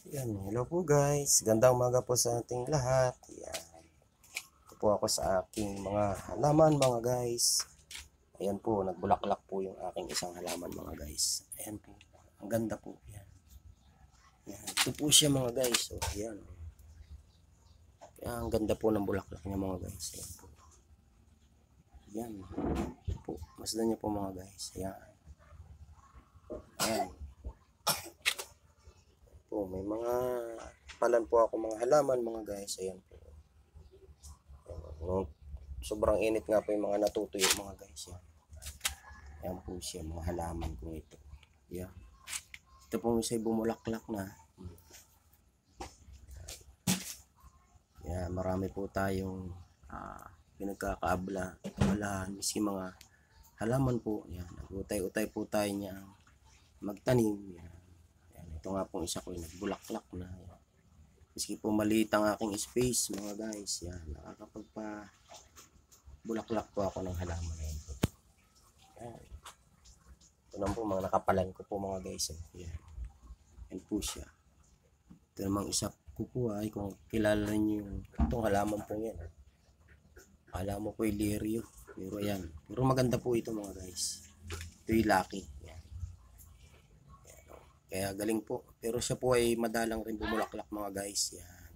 Yan, hello po guys. Gandang umaga po sa ating lahat. Yan. Ito po ako sa aking mga halaman mga guys. Ayan po, nagbulaklak po yung aking isang halaman mga guys. Ayan po. Ang ganda po. Yan. Yan. Ito po siya mga guys. O, yan. Kaya ang ganda po ng bulaklak niya mga guys. Ayan po. Yan. Ito po. Masdan niyo po mga guys. Ayan. Ayan. Po, may mga palan po ako mga halaman mga guys. Ayan po. Ayan. Sobrang init nga po yung mga natutuyo mga guys. Yan. Ayan po siya mga halaman ko ito. Yan. Ito po isa bumulaklak na. Yan, marami po tayong pinagkakaabla. Wala miski mga halaman po. Yan. Nag-utay-utay po tayo niya magtanim. Yan. Yan. Ito nga pong isa ko yung nagbulaklak na. Yan. Miski po maliit ang aking space mga guys. Yan. Nakakapagpa bulaklak po ako ng halaman na ito. Yan. Ito naman po mga nakapalan ko po mga guys. Yan. Yan po siya. Ito namang isa ko po ay kung kilala niyo yung itong halaman po yan. Akala mo po yung lirio. Pero yan. Pero maganda po ito mga guys. Ito yung lucky. Yan. Yan. Kaya galing po. Pero siya po ay madalang rin bumulaklak mga guys. Yan.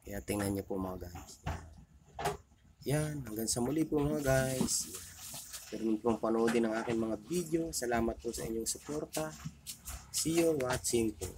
Kaya tingnan niyo po mga guys. Yan. Yan, hanggang sa muli po mga guys. Pero pong panoodin ang aking mga video. Salamat po sa inyong suporta. See you watching po.